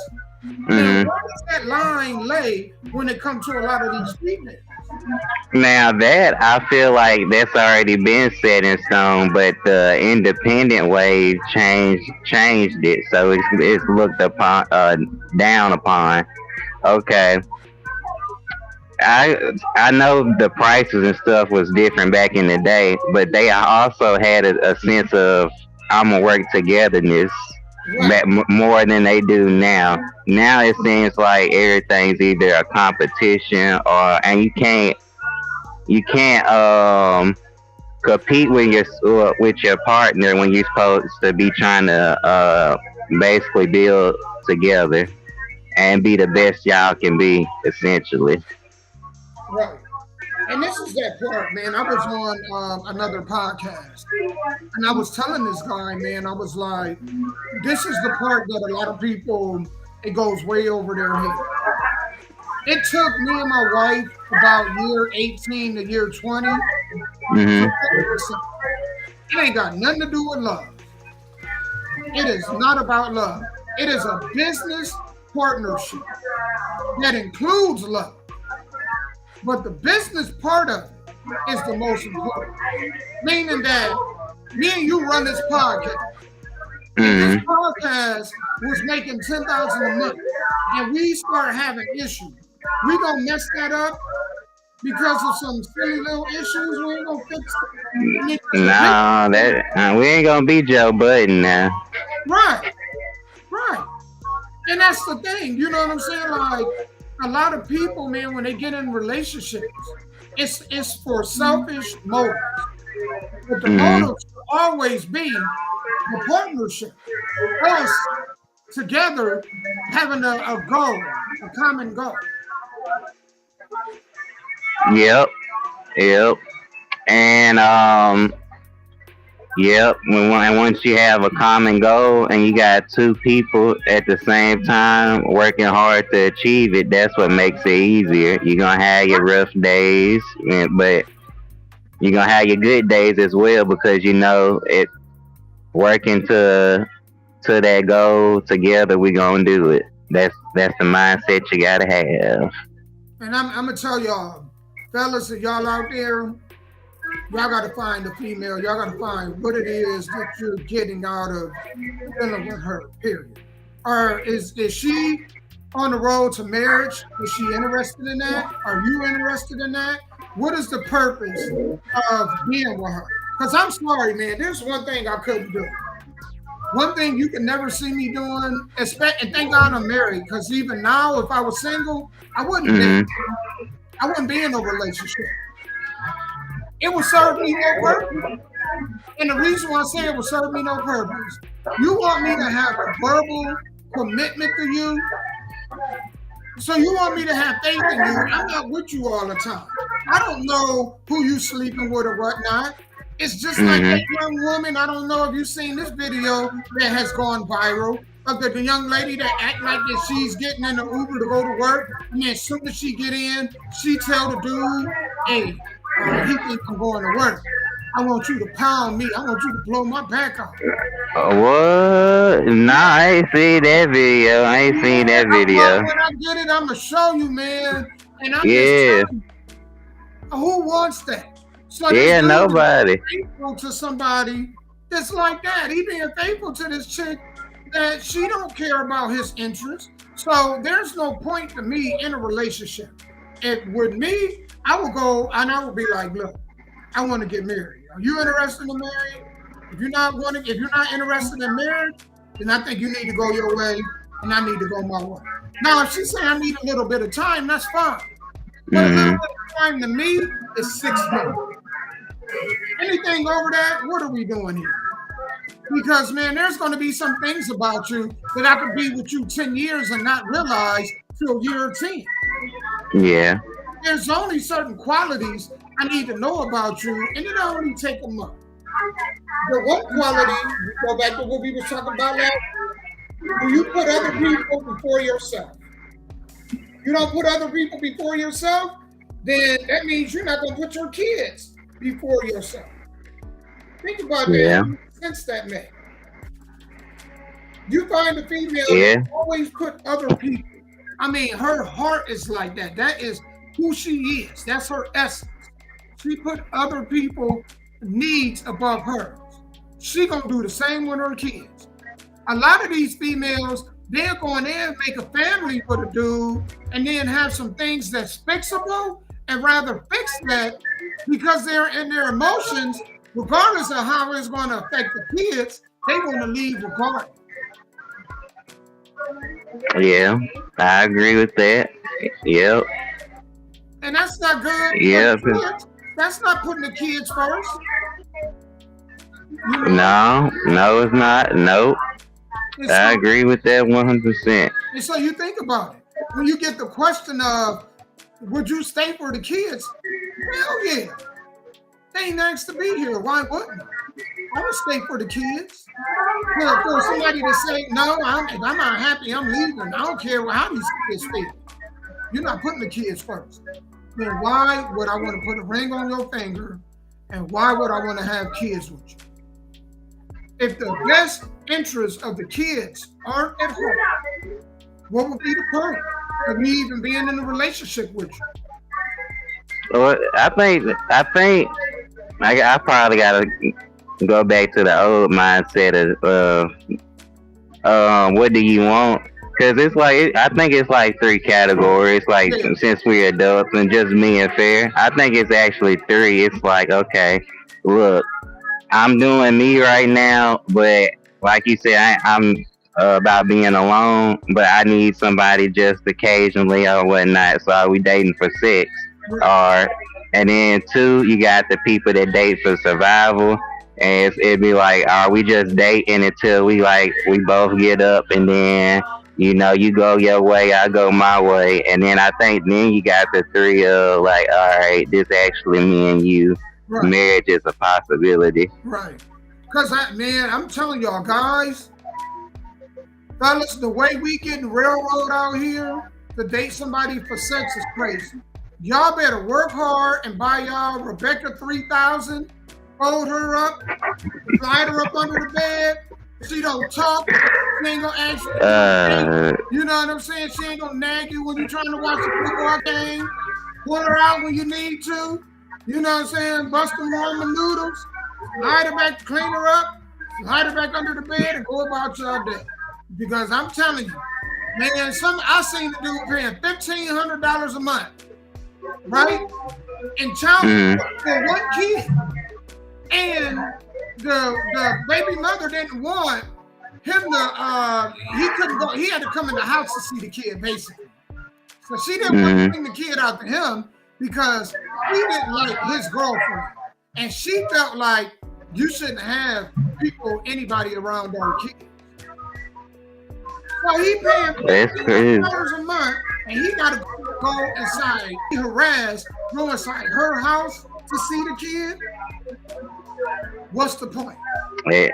then Mhm. where does that line lay when it comes to a lot of these females? Now that I feel like that's already been set in stone, but the independent wave changed it, so it's looked upon down upon. Okay, I know the prices and stuff was different back in the day, but they also had a sense of I'm gonna work togetherness Right. more than they do now. Now it seems like everything's either a competition and you can't compete with your partner when you're supposed to be trying to basically build together and be the best y'all can be essentially. Right. And this is that part, man. I was on another podcast and I was telling this guy, man, I was like, this is the part that a lot of people, it goes way over their head. It took me and my wife about year 18 to year 20 to Mhm. figure this out. It ain't got nothing to do with love. It is not about love. It is a business partnership that includes love. But the business part of it is the most important. Meaning that me and you run this podcast. If this Mhm. podcast was making 10,000 a month and we start having issues, we gonna mess that up because of some silly little issues. We ain't gonna fix it. I mean, because the big No, that we ain't gonna be Joe Budden now. right, right, and that's the thing. You know what I'm saying? Like a lot of people, man, when they get in relationships, it's for selfish motives. But the Mhm. motive should always be the partnership. Us together having a goal, a common goal. Yep. Yep. And yep. And once you have a common goal and you got two people at the same time working hard to achieve it, that's what makes it easier. You're gonna have your rough days, but you're gonna have your good days as well because you know it working to that goal together. We gonna do it. That's the mindset you gotta have. And I'm gonna tell y'all, fellas, if y'all out there, y'all gotta find a female. Y'all gotta find what it is that you're getting out of dealing with her. Period. Or is she on the road to marriage? Is she interested in that? Are you interested in that? What is the purpose of being with her? Because I'm sorry, man. There's one thing I couldn't do. One thing you can never see me doing, and thank God I'm married, because even now, if I was single, I wouldn't date. Mhm. I wouldn't be in a relationship. It would serve me no purpose. And the reason why I say it would serve me no purpose, you want me to have a verbal commitment to you. So you want me to have faith in you. I'm not with you all the time. I don't know who you sleeping with or whatnot. It's just like that Mhm. young woman. I don't know if you've seen this video that has gone viral of the young lady that act like that she's getting in the Uber to go to work, and then as soon as she get in, she tell the dude, "Hey, he think I'm going to work. I want you to pound me. I want you to blow my back off." What? Nah, I ain't seen that video. I ain't seen Yeah, that video. when I get it, I'm gonna show you, man. And I'm just Yeah. telling you, who wants that? So this Yeah. dude is Nobody. faithful to somebody that's like that. He being faithful to this chick that she don't care about his interests. So there's no point to me in a relationship. If with me, I will go and I will be like, look, I want to get married. Are you interested in marriage? If you're not interested in marriage, then I think you need to go your way and I need to go my way. Now, if she's saying I need a little bit of time, that's fine. But a little bit of time to me is 6 months. Anything over that, what are we doing here? Because, man, there's going to be some things about you that I could be with you 10 years and not realize till year 10. Yeah. There's only certain qualities I need to know about you, and it only take a month. But what quality, go back to what we were talking about last, do you put other people before yourself? You don't put other people before yourself, then that means you're not going to put your kids before yourself. Think about that. Yeah. Sense that man. You find the female Yeah. always put other people. I mean, her heart is like that. That is who she is. That's her essence. She put other people's needs above hers. She gonna do the same with her kids. A lot of these females, they're going there and make a family with a dude and then have some things that's fixable and rather fix that because they're in their emotions, regardless of how it's going to affect the kids, they want to leave regardless. Yeah. I agree with that. Yep. And that's not good. Yeah. That's not putting the kids first. No, it's not. Nope. And so, I agree with that 100%. and so you think about it. When you get the question of, would you stay for the kids? Hell yeah. They ain't asked to be here. Why wouldn't I? I would stay for the kids. For somebody to say, no, if I'm not happy, I'm leaving. I don't care how these kids feel. You're not putting the kids first. Then why would I want to put a ring on your finger? And why would I want to have kids with you? If the best interests of the kids aren't at home, what would be the point of me even being in a relationship with you? Well, I think I probably gotta go back to the old mindset of what do you want? Because it's like I think it's like 3 categories. Like since we're adults and just being fair, I think it's actually 3. It's like okay, look, I'm doing me right now, but like you said, I'm about being alone, but I need somebody just occasionally or whatnot. So are we dating for sex? Or and then 2, you got the people that date for survival, and it'd be like, are we just dating until we both get up, and then you go your way, I go my way, and then I think then you got the 3 of like, all right, this actually me and you. Right. Marriage is a possibility. Right. Because, I'm telling y'all, guys, fellas, the way we getting railroad out here to date somebody for sex is crazy. Y'all better work hard and buy y'all Rebecca 3000, fold her up, slide her up under the bed. She don't talk. She ain't gonna ask you. You know what I'm saying? She ain't gonna nag you when you're trying to watch the football game. Pull her out when you need to. You know what I'm saying? Bust them ramen noodles. Hide her back, clean her up. Hide her back under the bed and go about your day. Because I'm telling you, man, I seen the dude paying $1,500 a month, right? And child support for 1 kid. And the baby mother didn't want him to, he couldn't go, he had to come in the house to see the kid, basically. So she didn't want to bring the kid out to him because he didn't like his girlfriend. And she felt like you shouldn't have anybody around our kids. So he paying $50 a month, and he got to go inside, go inside her house to see the kid. What's the point? Yeah.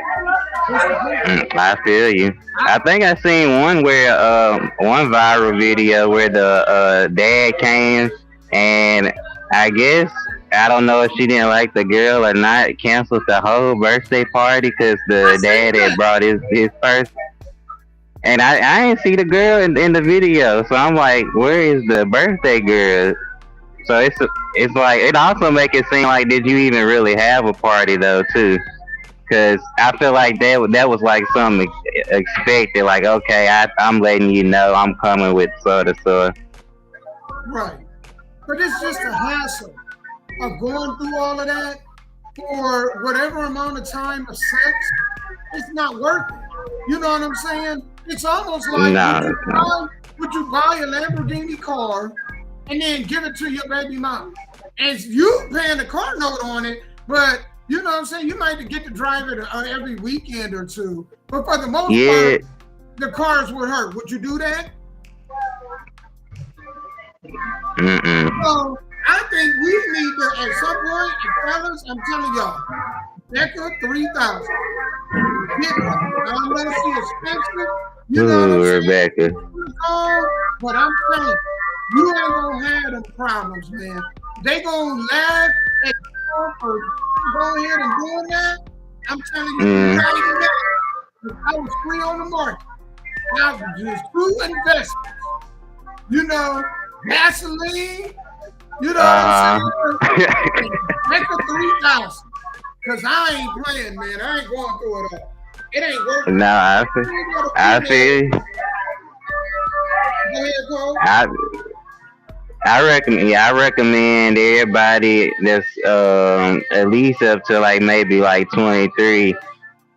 I feel you. I think I seen one viral video where the dad came, and I guess I don't know if she didn't like the girl or not, canceled the whole birthday party because the dad had brought his first. And I didn't see the girl in the video, so I'm like, where is the birthday girl? So it's like, it also make it seem like, did you even really have a party though too? Because I feel like that was like something expected, like, okay, I'm letting you know I'm coming with so. Right. But it's just a hassle of going through all of that for whatever amount of time of sex, it's not worth it. You know what I'm saying? It's almost like would you buy a Lamborghini car and then give it to your baby mom? And you paying the car note on it, but you know what I'm saying? You might get to drive it every weekend or two. But for the most part, the car's with her. Would you do that? So I think we need to, at some point, fellas, I'm telling y'all, Becca 3,000. I know she's expensive. You know what I'm Rebecca. But I'm telling you, you ain't gonna have them problems, man. They gonna laugh at you for going ahead and doing that. I'm telling you, if I was free on the market, I would just do investments. You know, gasoline. You know what I'm saying? Make a 3,000. Cause I ain't playing, man. I ain't going through it all. It ain't working. No, I feel. Go ahead, Cole. I recommend everybody that's at least up to like maybe like 23.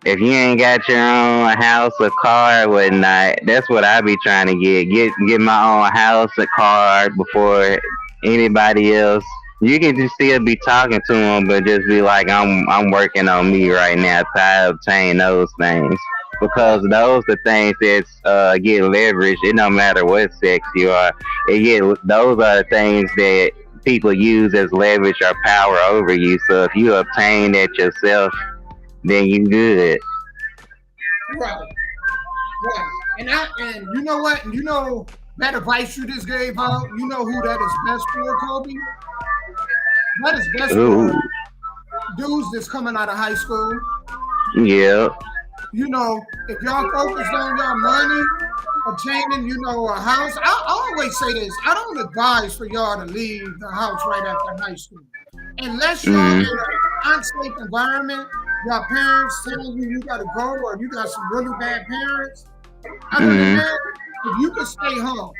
If you ain't got your own house or car or whatnot, that's what I be trying to get my own house or car before anybody else. You can just still be talking to them, but just be like, I'm working on me right now to obtain those things. Because those are things that get leveraged. It don't matter what sex you are. Those are the things that people use as leverage or power over you. So if you obtain that yourself, then you good. Right. And you know what? You know that advice you just gave out. You know who that is best for, Kobe? That is best for dudes that's coming out of high school. Yeah. You know, if y'all focus on your money, obtaining, you know, a house. I always say this. I don't advise for y'all to leave the house right after high school. Unless you're in an unsafe environment, your parents telling you got to go, or you got some really bad parents. Other than that, if you can stay home,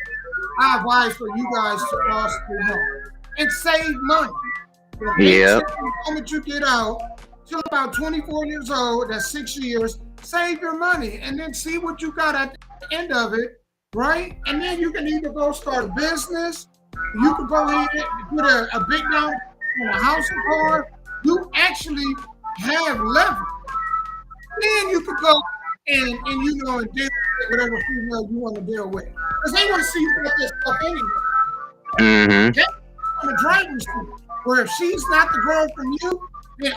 I advise for you guys to all stay home and save money. Yeah. The moment you get out, till about 24 years old, that's 6 years, save your money and then see what you got at the end of it, right? And then you can either go start a business, you can go ahead and put a big down on a house or car. You actually have leverage. Then you could go and you know, and deal with whatever female you want to deal with. Because they want to see you put this stuff anyway. That's on the driver's seat. Where if she's not the girl from you,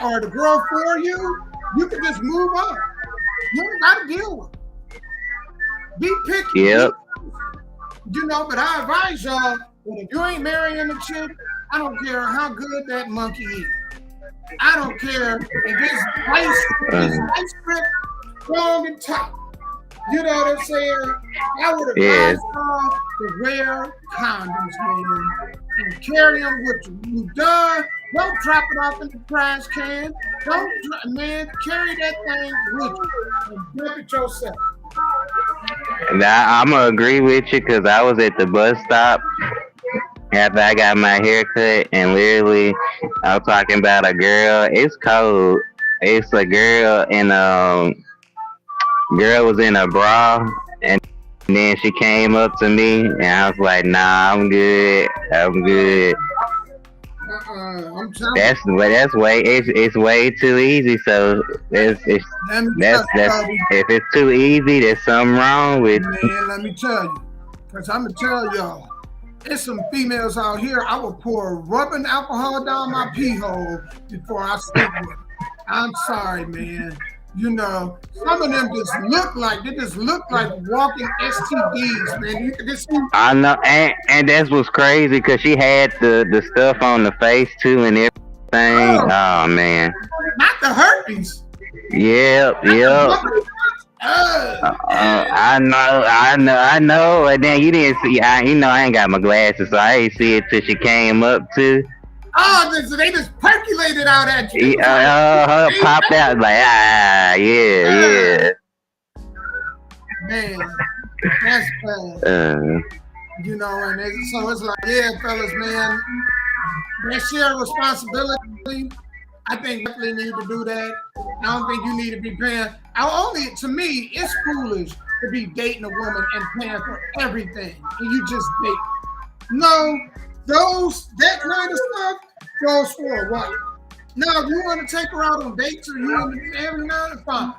or the girl for you, you can just move on. You don't got to deal with it. Be picky. Yep. You know, but I advise y'all, that if you ain't marrying a chick, I don't care how good that monkey is. I don't care if this ice strip strong and tight. You know what I'm saying? I would advise y'all to wear condoms, man, and carry them with you. You done? Don't drop it off in the trash can. Man, carry that thing with you and dump it yourself. Now, I'm going to agree with you because I was at the bus stop after I got my hair cut, and literally I was talking about a girl. It's cold. It's a girl, and girl was in a bra, and then she came up to me, and I was like, nah, I'm good. That's way it's way too easy. So that's if it's too easy, there's something wrong with it. Man, let me tell you, because I'm gonna tell y'all, there's some females out here. I would pour rubbing alcohol down my pee hole before I sleep with them. I'm sorry, man. You know, some of them just look like walking STDs, man. You can just see. I know, and that's what's crazy because she had the stuff on the face too and everything. Oh man, not the herpes. Yep. I know. And then you didn't see. I ain't got my glasses, so I ain't see it till she came up too. Oh, so they just percolated out at you. Popped out like, yeah. Man, that's bad. You know, so it's like, yeah, fellas, man, that share responsibility. I think definitely need to do that. I don't think you need to be paying. To me, it's foolish to be dating a woman and paying for everything, and you just date. No, that kind of stuff goes for a wife. Now, if you want to take her out on dates or you want to do every now and fine.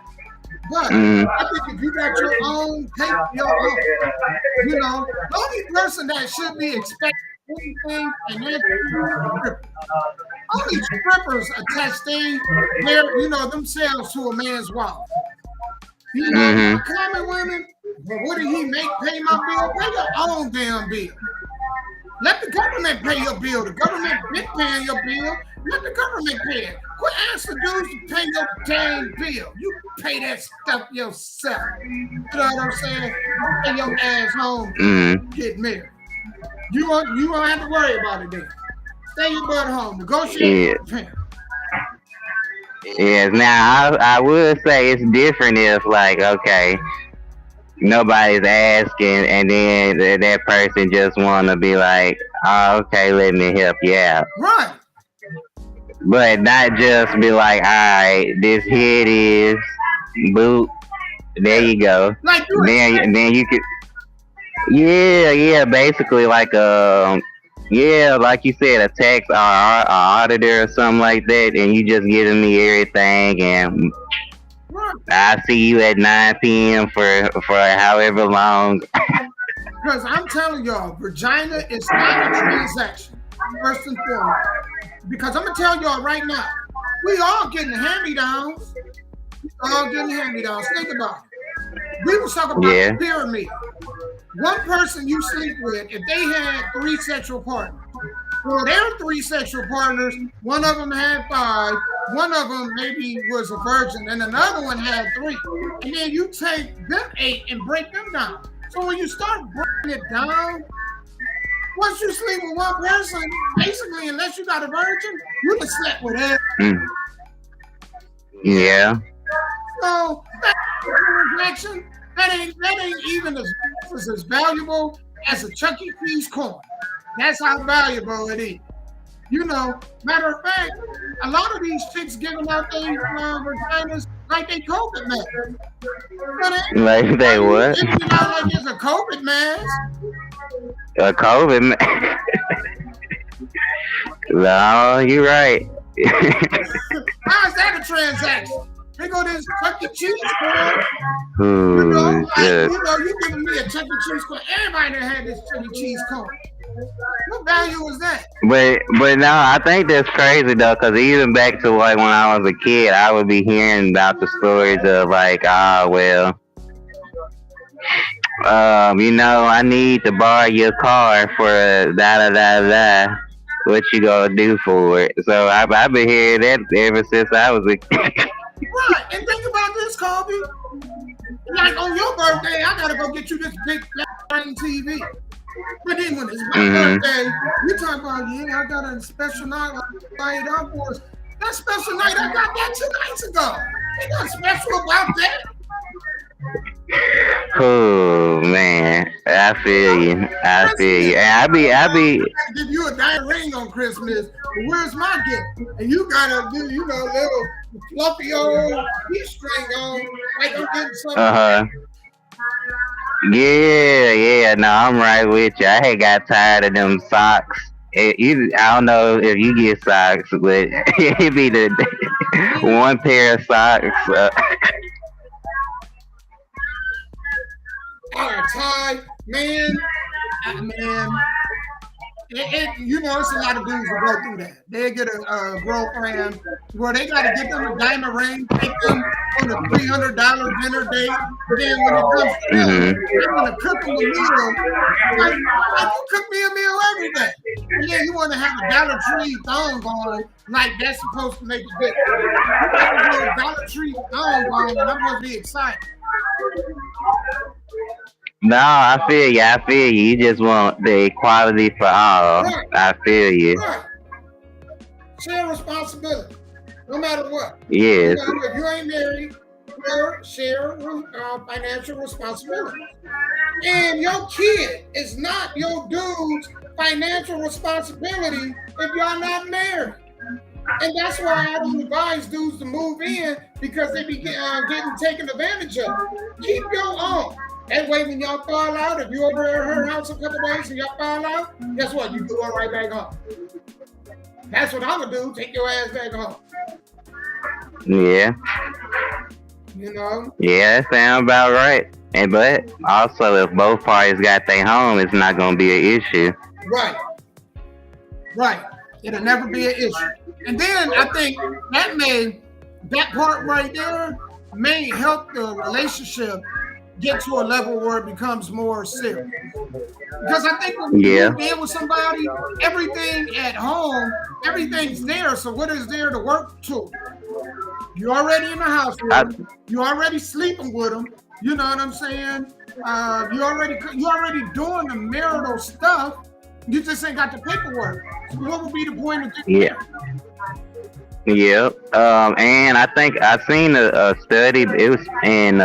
But I think if you got your own, take your own. The only person that should be expecting anything and that's strippers. Only strippers attach themselves to a man's wife. Common women, but what did he make? Pay my bill? Pay your own damn bill. Let the government pay your bill. The government been paying your bill. Let the government pay it. Quit asking dudes to pay your damn bill. You pay that stuff yourself. You know what I'm saying? Pay your ass home. Get married. You won't have to worry about it then. Stay your butt home. Negotiate with your parents. Yes. Now I would say it's different if okay, nobody's asking, and then that person just want to be like, oh, okay, let me help you out. Right. But not just be like, all right, this here it is, boot, there you go. Then you could, basically like like you said, a tax or auditor or something like that, and you just giving me everything, and I see you at 9 p.m. for however long. Because I'm telling y'all, vagina is not a transaction, first and foremost. Because I'm going to tell y'all right now, we all getting hand-me-downs. Think about it. We were talking about the pyramid. One person you sleep with, if they had 3 sexual partners, well, their 3 sexual partners, one of them had 5, one of them maybe was a virgin, and another one had 3. And then you take them 8 and break them down. So when you start breaking it down, once you sleep with one person, basically, unless you got a virgin, you can sleep with everyone. Yeah. So that ain't even as valuable as a Chuck E. Cheese coin. That's how valuable it is. Matter of fact, a lot of these chicks giving out their vaginas like they COVID masks. Like they what? Giving out like it's a COVID mask. A COVID mask. No, you're right. How is that a transaction? They go this Chuck E. Cheese coin. You giving me a Chuck E. Cheese coin. Everybody that had this Chuck E. Cheese coin. What value was that? But no, I think that's crazy though, because even back to when I was a kid, I would be hearing about the stories of I need to borrow your car for da da da da. What you gonna do for it? So I've been hearing that ever since I was a kid. Right, and think about this, Kobe. Like on your birthday, I gotta go get you this big flat TV. But then when it's my birthday, you talk about, I got a special night lined up for us. That special night, I got that 2 nights ago. Ain't nothing special about that. Oh man, I feel you. And I be give you a diamond ring on Christmas. But where's my gift? And you gotta do, little fluffy old G-string on, like I'm getting something. Yeah. No, I'm right with you. I had got tired of them socks. I don't know if you get socks, but it be the one pair of socks. Tie, man. It's a lot of dudes who go through that. They get a girlfriend where they got to get them a diamond ring, take them on a $300 dinner date. Then when it comes to them, they're going to cook them a meal. Like you cook me a meal every day. And then you want to have a Dollar Tree thong on, like that's supposed to make it good. You got a Dollar Tree thong on, and I'm going to be excited. No, I feel you. You just want the equality for all. Right. I feel you. Right. Share responsibility, no matter what. Yes. If you ain't married, share financial responsibility. And your kid is not your dude's financial responsibility if y'all not married. And that's why I don't advise dudes to move in because they be getting taken advantage of. Keep your own. That way, when y'all fall out, if you over at her house a couple days and y'all fall out, guess what? You go right back home. That's what I'm gonna do. Take your ass back home. Yeah. You know? Yeah, that sounds about right. And but also, if both parties got their home, it's not gonna be an issue. Right. Right. It'll never be an issue. And then I think that part right there may help the relationship get to a level where it becomes more serious. Because I think when you move in with somebody, everything at home, everything's there. So what is there to work to? You're already in the house with them. You're already sleeping with them. You know what I'm saying? You're already doing the marital stuff. You just ain't got the paperwork. So what would be the point of doing that? Yep. And I think I seen a study. It was in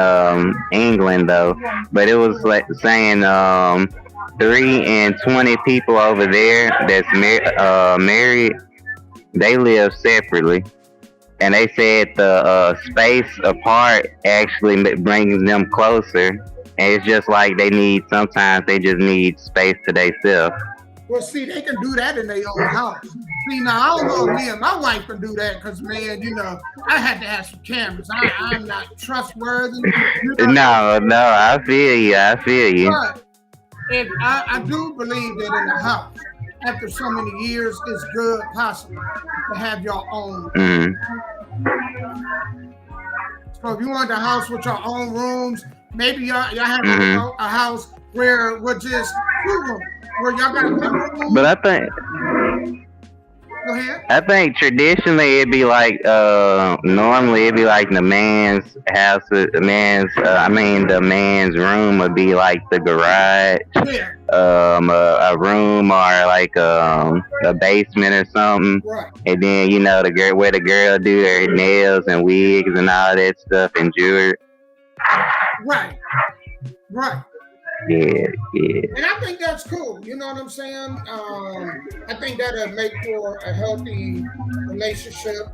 England though, but it was like saying 3 in 20 people over there that's married, they live separately, and they said the space apart actually brings them closer. And it's just like sometimes they just need space to themselves. Well, see, they can do that in their own house. See, now, I don't know if me and my wife can do that because, man, you know, I had to have some cameras. I'm not trustworthy. You know? No, I feel you. But I do believe that in the house, after so many years, it's good possible to have your own. So if you want the house with your own rooms, maybe y'all have a house where we're just 2 rooms. Where y'all got a room. But Go ahead. I think traditionally it'd be like normally it'd be like the man's house, the man's room would be like the garage, a room or like a basement or something, right. And then you know where the girl do their nails and wigs and all that stuff and jewelry. Right. Yeah. And I think that's cool. You know what I'm saying? I think that'll make for a healthy relationship.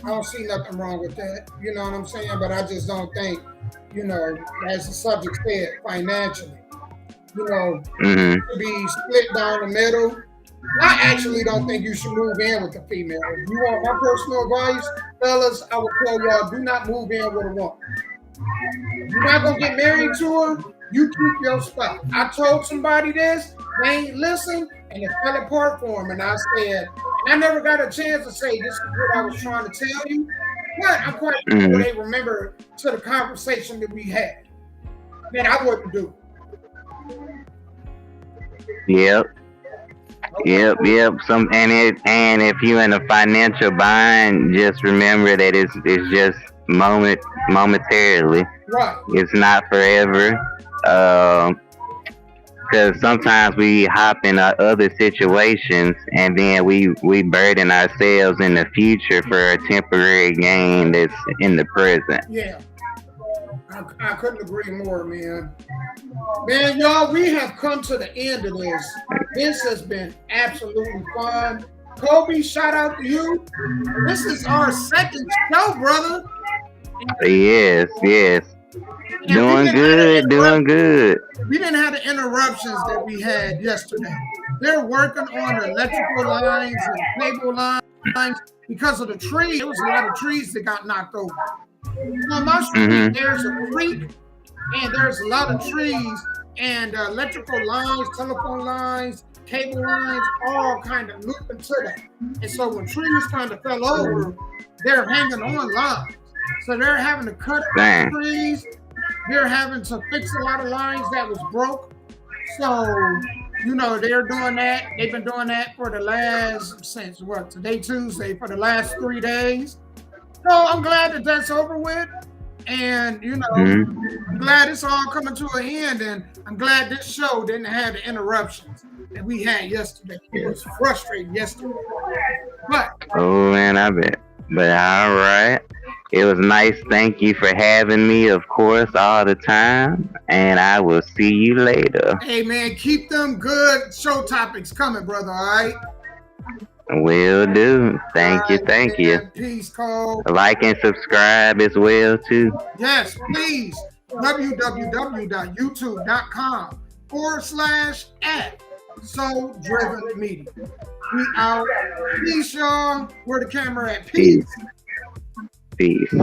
I don't see nothing wrong with that. You know what I'm saying? But I just don't think, you know, as the subject said, financially, you know, to be split down the middle. I actually don't think you should move in with a female. If you want my personal advice, fellas, I would tell y'all, do not move in with a woman. You're not going to get married to her. You keep your spot. I told somebody this, they ain't listen, and it fell apart for them. And I said, and I never got a chance to say this is what I was trying to tell you, but I'm quite sure they remember to the conversation that we had that I wouldn't do. Yep. And if you're in a financial bind, just remember that it's just momentarily. Right. It's not forever. Because sometimes we hop in other situations and then we burden ourselves in the future for a temporary gain that's in the present. Yeah, I couldn't agree more, man. Man, y'all, we have come to the end of this. This has been absolutely fun. Kobe, shout out to you. This is our second show, brother. Yes. Doing good. We didn't have the interruptions that we had yesterday. They're working on the electrical lines and cable lines because of the trees. There was a lot of trees that got knocked over. On my street, there's a creek, and there's a lot of trees, and electrical lines, telephone lines, cable lines, all kind of looped into that. And so when trees kind of fell over, they're hanging on lines. So they're having to cut the trees. They're having to fix a lot of lines that was broke. So, you know, they're doing that. They've been doing that for the last, since what, today, Tuesday, for the last 3 days. So I'm glad that that's over with. And, you know, I'm glad it's all coming to an end. And I'm glad this show didn't have the interruptions that we had yesterday. It was frustrating yesterday. But, oh, man, I bet. But all right. It was nice. Thank you for having me, of course, all the time. And I will see you later. Hey, man, keep them good show topics coming, brother, all right? Will do. Thank you, thank you. Peace, Cole. Like and subscribe as well too. Yes, please. www.youtube.com/@SoulDrivenMedia. We out. Peace, y'all. Where the camera at? Peace. Peace.